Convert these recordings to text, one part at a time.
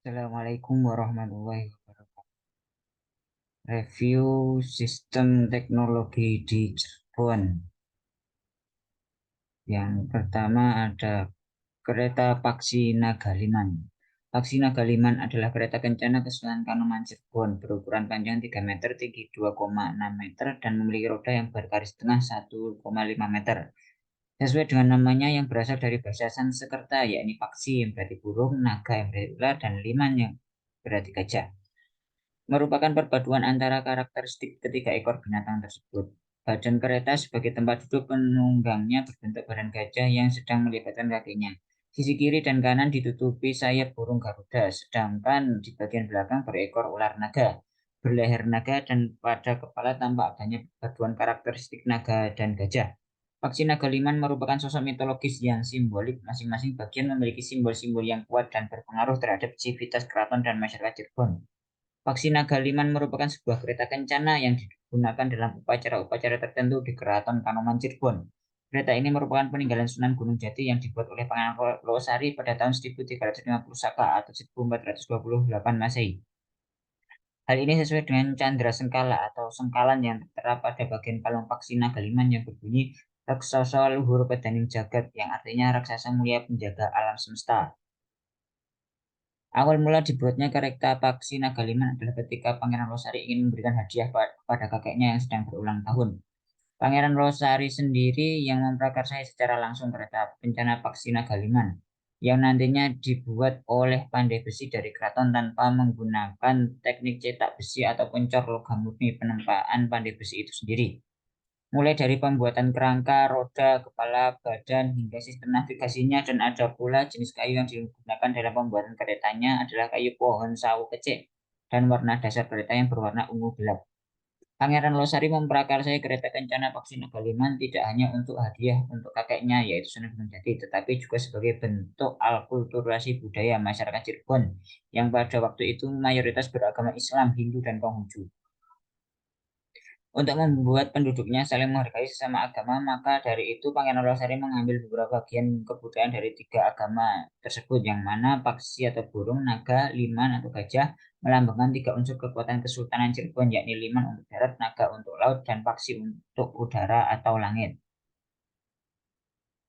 Assalamualaikum warahmatullahi wabarakatuh. Review sistem teknologi di Cirebon. Yang pertama ada kereta Paksi Nagaliman. Paksi Nagaliman adalah kereta kencana kesulitan Kanoman Cirebon berukuran panjang 3 meter, tinggi 2,6 meter, dan memiliki roda yang bergaris tengah 1,5 meter. Sesuai dengan namanya yang berasal dari bahasa Sanskerta, yakni paksi yang berarti burung, naga yang berarti ular, dan liman yang berarti gajah. Merupakan perpaduan antara karakteristik ketiga ekor binatang tersebut. Badan kereta sebagai tempat duduk penunggangnya berbentuk badan gajah yang sedang melibatkan kakinya. Sisi kiri dan kanan ditutupi sayap burung garuda, sedangkan di bagian belakang berekor ular naga, berleher naga, dan pada kepala tampak adanya perpaduan karakteristik naga dan gajah. Paksi Nagaliman merupakan sosok mitologis yang simbolik, masing-masing bagian memiliki simbol-simbol yang kuat dan berpengaruh terhadap civitas keraton dan masyarakat Cirebon. Paksi Nagaliman merupakan sebuah kereta kencana yang digunakan dalam upacara-upacara tertentu di Keraton Kanoman Cirebon. Kereta ini merupakan peninggalan Sunan Gunung Jati yang dibuat oleh Pangeran Losari pada tahun 1350 Saka atau 1428 Masehi. Hal ini sesuai dengan candra sengkala atau sengkalan yang tertera pada bagian kalung Paksi Nagaliman yang berbunyi Raksasa Luhur Pedaning Jagat, yang artinya raksasa mulia penjaga alam semesta. Awal mula dibuatnya kereta Paksi Nagaliman adalah ketika Pangeran Losari ingin memberikan hadiah pada kakeknya yang sedang berulang tahun. Pangeran Losari sendiri yang memprakarsai secara langsung kereta kencana Paksi Nagaliman, yang nantinya dibuat oleh pandai besi dari keraton tanpa menggunakan teknik cetak besi ataupun cor logam murni penempaan pandai besi itu sendiri. Mulai dari pembuatan kerangka, roda, kepala, badan, hingga sistem navigasinya, dan ada pula jenis kayu yang digunakan dalam pembuatan keretanya adalah kayu pohon sawo kecil dan warna dasar kereta yang berwarna ungu gelap. Pangeran Losari memprakarsai kereta kencana Paksi Nagaliman tidak hanya untuk hadiah untuk kakeknya yaitu Sunan Gunung Jati, tetapi juga sebagai bentuk alkulturasi budaya masyarakat Cirebon yang pada waktu itu mayoritas beragama Islam, Hindu, dan Konghucu. Untuk membuat penduduknya saling menghargai sesama agama, maka dari itu Pangeran Losari mengambil beberapa bagian kebudayaan dari tiga agama tersebut, yang mana paksi atau burung, naga, liman atau gajah melambangkan tiga unsur kekuatan Kesultanan Cirebon, yakni liman untuk darat, naga untuk laut, dan paksi untuk udara atau langit.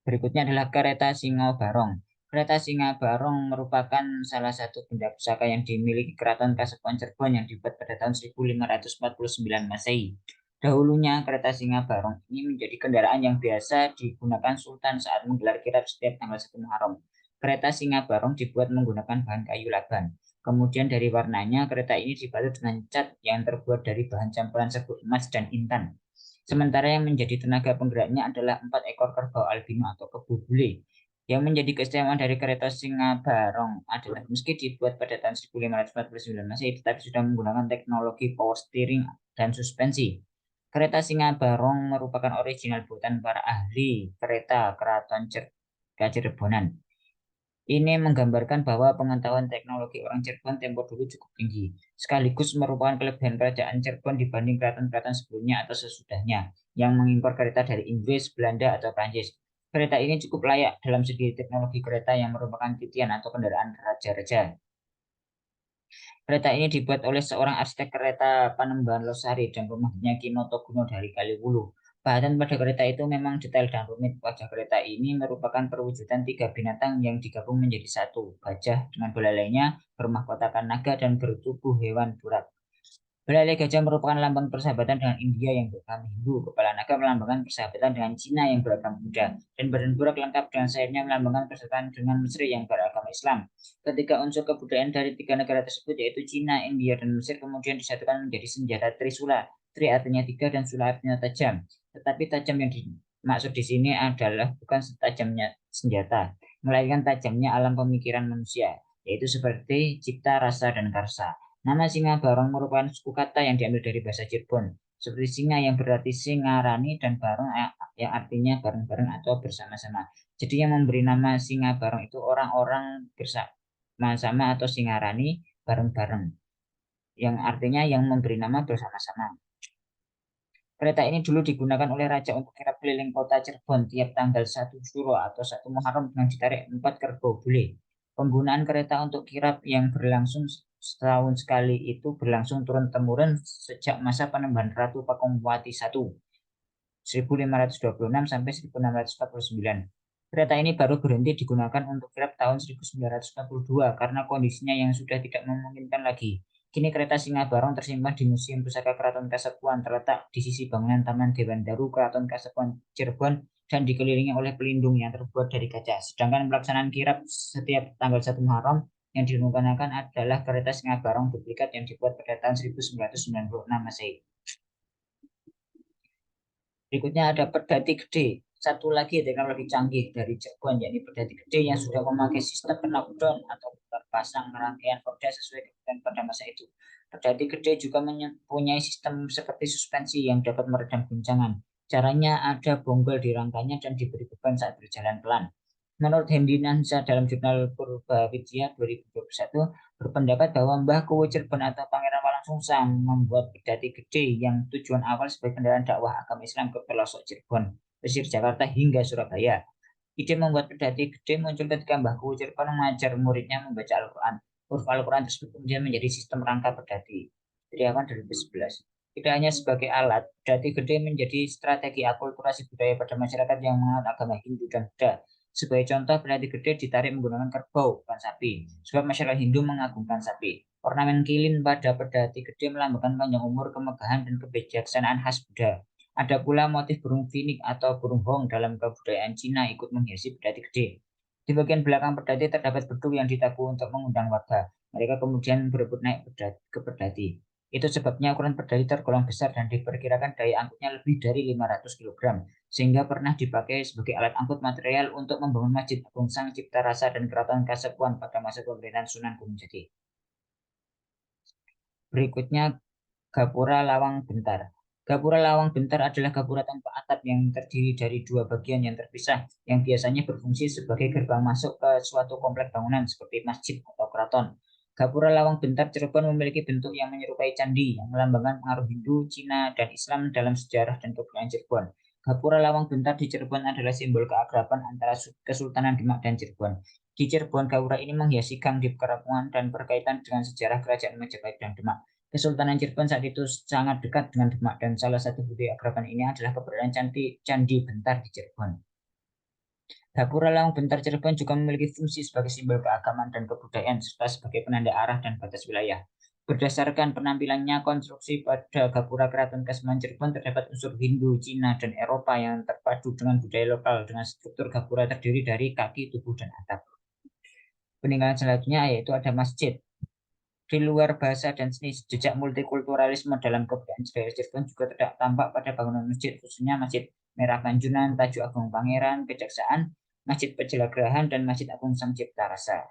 Berikutnya adalah kereta Singo Barong. Kereta Singa Barong merupakan salah satu benda pusaka yang dimiliki Keraton Kasepuhan Cirebon yang dibuat pada tahun 1549 Masehi. Dahulunya kereta Singa Barong ini menjadi kendaraan yang biasa digunakan Sultan saat menggelar kirab setiap tanggal 1 Muharram. Kereta Singa Barong dibuat menggunakan bahan kayu laban. Kemudian dari warnanya, kereta ini dibalut dengan cat yang terbuat dari bahan campuran serbuk emas dan intan. Sementara yang menjadi tenaga penggeraknya adalah 4 ekor kerbau albino atau kebo bule. Yang menjadi keistimewaan dari kereta Singa Barong adalah meski dibuat pada tahun 1549 Masehi, tetapi sudah menggunakan teknologi power steering dan suspensi. Kereta Singa Barong merupakan original buatan para ahli kereta Keraton Cirebonan. Ini menggambarkan bahwa pengetahuan teknologi orang Cirebon tempo dulu cukup tinggi, sekaligus merupakan kelebihan kerajaan Cirebon dibanding keraton-keraton sebelumnya atau sesudahnya, yang mengimpor kereta dari Inggris, Belanda, atau Prancis. Kereta ini cukup layak dalam segi teknologi kereta yang merupakan titian atau kendaraan raja-raja. Kereta ini dibuat oleh seorang arsitek kereta Panembahan Losari dan rumahnya Ki Notoguno dari Kaliwulu. Bahan pada kereta itu memang detail dan rumit. Wajah kereta ini merupakan perwujudan tiga binatang yang digabung menjadi satu. Gajah dengan belalainya, bermahkotakan naga, dan bertubuh hewan burak. Belalai gajah merupakan lambang persahabatan dengan India yang beragama Hindu. Kepala naga melambangkan persahabatan dengan Cina yang beragama Buddha. Dan badan burak lengkap dengan sayapnya melambangkan persatuan dengan Mesir yang beragama Islam. Ketika unsur kebudayaan dari tiga negara tersebut yaitu Cina, India, dan Mesir kemudian disatukan menjadi senjata Trisula. Tri artinya tiga dan Sula artinya tajam. Tetapi tajam yang dimaksud di sini adalah bukan tajamnya senjata, melainkan tajamnya alam pemikiran manusia, yaitu seperti cipta, rasa, dan karsa. Nama Singa Barong merupakan suku kata yang diambil dari bahasa Cirebon, seperti singa yang berarti singarani dan barong yang artinya bareng-bareng atau bersama-sama. Jadi yang memberi nama Singa Barong itu orang-orang bersama-sama atau singarani bareng-bareng, yang artinya yang memberi nama bersama-sama. Kereta ini dulu digunakan oleh raja untuk kirap keliling kota Cirebon tiap tanggal 1 Suro atau 1 Muharram dengan ditarik 4 kerbau bule. Penggunaan kereta untuk kirap yang berlangsung setahun sekali itu berlangsung turun-temurun sejak masa penembahan Ratu Pakumbwati I 1526 sampai 1649. Kereta ini baru berhenti digunakan untuk kirap tahun 1942 karena kondisinya yang sudah tidak memungkinkan lagi. Kini kereta Singa Barong tersimpan di Museum Pusaka Keraton Kasepuhan terletak di sisi bangunan Taman Dewan Daru Keraton Kasepuhan Cirebon dan dikelilingi oleh pelindung yang terbuat dari kaca. Sedangkan pelaksanaan kirap setiap tanggal 1 Muharram yang direncanakan adalah kereta Singa Barong duplikat yang dibuat pada tahun 1996 Masehi. Berikutnya ada pedati gede. Satu lagi teknologi canggih dari Cirebon, yakni pedati gede yang sudah memakai sistem knockdown atau pasang rangkaian roda sesuai kebutuhan pada masa itu. Pedati gede juga mempunyai sistem seperti suspensi yang dapat meredam guncangan. Caranya ada bonggol di rangkanya dan diberi beban saat berjalan pelan. Menurut Hendy Nansa dalam jurnal Purba-Widya 2021, berpendapat bahwa Mbah Kuwu Cirebon atau Pangeran Walangsungsang membuat pedati gede yang tujuan awal sebagai kendaraan dakwah agama Islam ke pelosok Cirebon, pesisir Jakarta hingga Surabaya. Ide membuat pedati gede muncul ketika Mbah Kuwu Cirebon mengajar muridnya membaca Al-Quran. Huruf Al-Quran tersebut kemudian menjadi sistem rangka pedati. Sediawan 2011. Tidak hanya sebagai alat, pedati gede menjadi strategi akulturasi budaya pada masyarakat yang menganut agama Hindu dan Buddha. Sebagai contoh, pedati gede ditarik menggunakan kerbau, bukan sapi, sebab masyarakat Hindu mengagungkan sapi. Ornamen kilin pada pedati gede melambangkan panjang umur, kemegahan, dan kebijaksanaan khas Buddha. Ada pula motif burung finik atau burung hong dalam kebudayaan Cina ikut menghiasi pedati gede. Di bagian belakang pedati terdapat beduk yang ditabuh untuk mengundang warga. Mereka kemudian berebut naik ke pedati. Itu sebabnya ukuran pedati tergolong besar dan diperkirakan daya angkutnya lebih dari 500 kg, sehingga pernah dipakai sebagai alat angkut material untuk membangun Masjid Agung Sang Cipta Rasa dan Keraton Kasepuhan pada masa pemerintahan Sunan Gunung Jati. Berikutnya Gapura Lawang Bentar. Gapura Lawang Bentar adalah gapura tanpa atap yang terdiri dari dua bagian yang terpisah, yang biasanya berfungsi sebagai gerbang masuk ke suatu komplek bangunan seperti masjid atau keraton. Gapura Lawang Bentar Cirebon memiliki bentuk yang menyerupai candi yang melambangkan pengaruh Hindu, Cina, dan Islam dalam sejarah dan kebudayaan Cirebon. Gapura Lawang Bentar di Cirebon adalah simbol keakraban antara Kesultanan Demak dan Cirebon. Di Cirebon, gapura ini menghiasi gang di Pekarangan dan berkaitan dengan sejarah kerajaan Majapahit dan Demak. Kesultanan Cirebon saat itu sangat dekat dengan Demak dan salah satu bukti akraban ini adalah keberadaan Candi Bentar di Cirebon. Gapura Lawang Bentar Cirebon juga memiliki fungsi sebagai simbol keagamaan dan kebudayaan serta sebagai penanda arah dan batas wilayah. Berdasarkan penampilannya, konstruksi pada Gapura Keraton Kasepuhan Cirebon terdapat unsur Hindu, Cina, dan Eropa yang terpadu dengan budaya lokal dengan struktur gapura terdiri dari kaki, tubuh, dan atap. Peninggalan selanjutnya yaitu ada masjid. Di luar bahasa dan seni, jejak multikulturalisme dalam kebudayaan Cirebon juga tampak pada bangunan masjid, khususnya Masjid Merah Panjunan, Tajuk Agung Pangeran, Kejaksaan, Masjid Pejelagerahan, dan Masjid Agung Sang Cipta Rasa.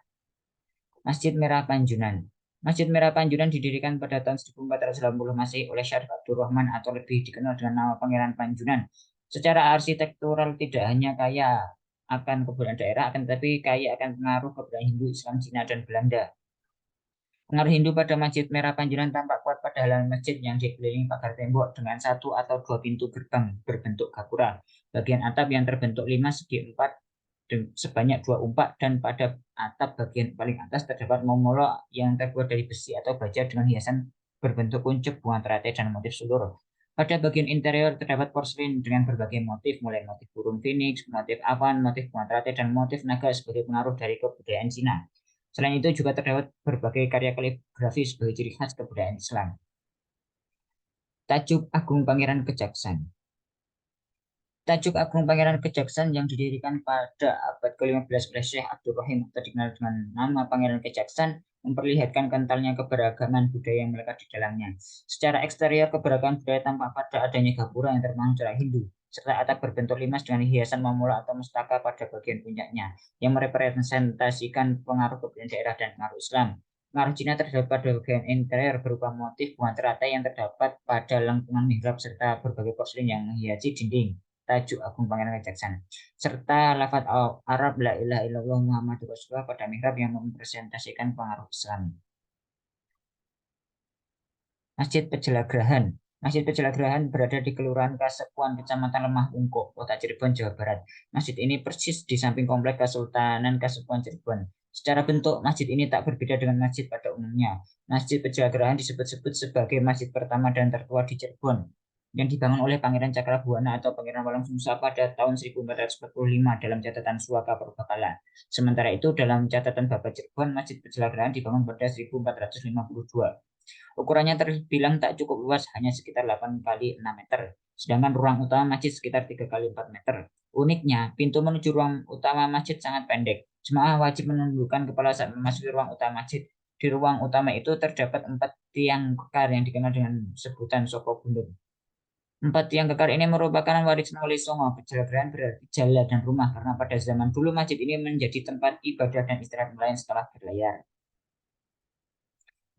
Masjid Merah Panjunan. Masjid Merah Panjunan didirikan pada tahun 1480 Masehi oleh Syarif Abdurrahman atau lebih dikenal dengan nama Pangeran Panjunan. Secara arsitektural tidak hanya kaya akan kebudayaan daerah, akan tetapi kaya akan pengaruh kebudayaan Hindu, Islam, Cina, dan Belanda. Pengaruh Hindu pada Masjid Merah Panjunan tampak kuat pada halaman masjid yang dikelilingi pagar tembok dengan satu atau dua pintu gerbang berbentuk gapura. Bagian atap yang terbentuk 5 segi 4 sebanyak 2 umpak, dan pada atap bagian paling atas terdapat momolo yang terbuat dari besi atau baja dengan hiasan berbentuk kuncup, bunga teratai, dan motif seluruh. Pada bagian interior terdapat porselen dengan berbagai motif, mulai motif burung phoenix, motif awan, motif bunga teratai, dan motif naga sebagai pengaruh dari kebudayaan Cina. Selain itu juga terdapat berbagai karya kaligrafi sebagai ciri khas kebudayaan Islam. Tajuk Agung Pangeran Kejaksan. Tajuk Agung Pangeran Kejaksan yang didirikan pada abad ke-15 oleh Syekh Abdul Rahim atau dikenal dengan nama Pangeran Kejaksan memperlihatkan kentalnya keberagaman budaya yang melekat di dalamnya. Secara eksterior, keberagaman budaya tampak pada adanya gapura yang terbangun secara Hindu, serta atap berbentuk limas dengan hiasan mamula atau mustaka pada bagian puncaknya, yang merepresentasikan pengaruh kebudayaan daerah dan pengaruh Islam. Pengaruh Cina terdapat pada bagian interior berupa motif bunga teratai yang terdapat pada lengkungan mihrab serta berbagai porselen yang menghiasi dinding. Tajuk Agung Pangeran Kejaksan, serta lafaz Arab La ilaha illallah Muhammadur Rasulullah pada mihrab yang mempresentasikan pengaruh Islam. Masjid Pejelagerahan. Masjid Pejelagerahan berada di Kelurahan Kasepuhan, Kecamatan Lemah Ungkuk, Kota Cirebon, Jawa Barat. Masjid ini persis di samping komplek Kesultanan Kasepuhan Cirebon. Secara bentuk, masjid ini tak berbeda dengan masjid pada umumnya. Masjid Pejagrahan disebut-sebut sebagai masjid pertama dan tertua di Cirebon, yang dibangun oleh Pangeran Cakrabuana atau Pangeran Walangsungsa pada tahun 1445 dalam catatan Suaka Purbakala. Sementara itu, dalam catatan Babat Cirebon, Masjid Pejagrahan dibangun pada 1452. Ukurannya terbilang tak cukup luas, hanya sekitar 8 kali 6 meter, sedangkan ruang utama masjid sekitar 3 kali 4 meter. Uniknya, pintu menuju ruang utama masjid sangat pendek. Jemaah wajib menundukkan kepala saat memasuki ruang utama masjid. Di ruang utama itu terdapat 4 tiang kekar yang dikenal dengan sebutan Soko Gundul. 4 tiang kekar ini merupakan warisan Wali Songo. Pejagaan berarti jala dan rumah karena pada zaman dulu masjid ini menjadi tempat ibadah dan istirahat nelayan setelah berlayar.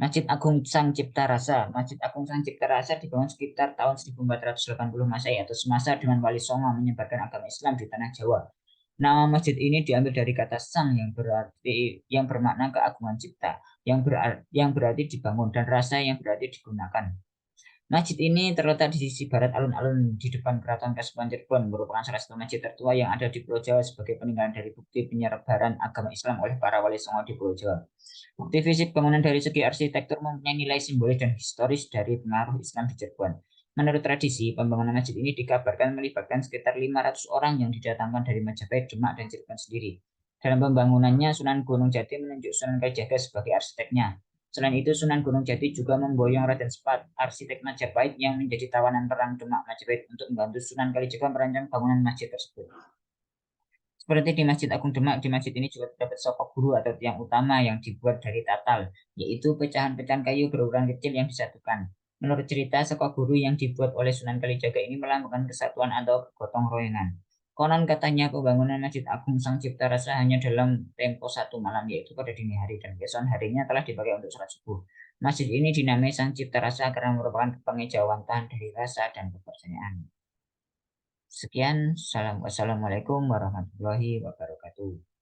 Masjid Agung Sang Cipta Rasa. Masjid Agung Sang Cipta Rasa dibangun sekitar tahun 1480 Masehi atau semasa dengan Wali Songo menyebarkan agama Islam di tanah Jawa. Nama masjid ini diambil dari kata sang yang bermakna keagungan cipta, yang berarti dibangun dan rasa yang berarti digunakan. Masjid ini terletak di sisi barat alun-alun di depan Keraton Kasepuhan Cirebon, merupakan salah satu masjid tertua yang ada di Pulau Jawa sebagai peninggalan dari bukti penyebaran agama Islam oleh para wali songo di Pulau Jawa. Bukti fisik bangunan dari segi arsitektur mempunyai nilai simbolis dan historis dari pengaruh Islam di Cirebon. Menurut tradisi, pembangunan masjid ini dikabarkan melibatkan sekitar 500 orang yang didatangkan dari Majapahit, Demak, dan Cirebon sendiri. Dalam pembangunannya, Sunan Gunung Jati menunjuk Sunan Kalijaga sebagai arsiteknya. Selain itu, Sunan Gunung Jati juga memboyong Raden Sepat, arsitek Majapahit yang menjadi tawanan perang Demak Majapahit untuk membantu Sunan Kalijaga merancang bangunan masjid tersebut. Seperti di Masjid Agung Demak, di masjid ini juga terdapat sokok guru atau tiang utama yang dibuat dari tatal, yaitu pecahan-pecahan kayu berukuran kecil yang disatukan. Menurut cerita, sokok guru yang dibuat oleh Sunan Kalijaga ini melambangkan kesatuan atau gotong royongan. Konon katanya pembangunan Masjid Agung Sang Cipta Rasa hanya dalam tempo 1 malam, yaitu pada dini hari, dan keesokan harinya telah dipakai untuk sholat subuh. Masjid ini dinamai Sang Cipta Rasa karena merupakan pengejauhan dari rasa dan kepercayaan. Sekian, wassalamualaikum warahmatullahi wabarakatuh.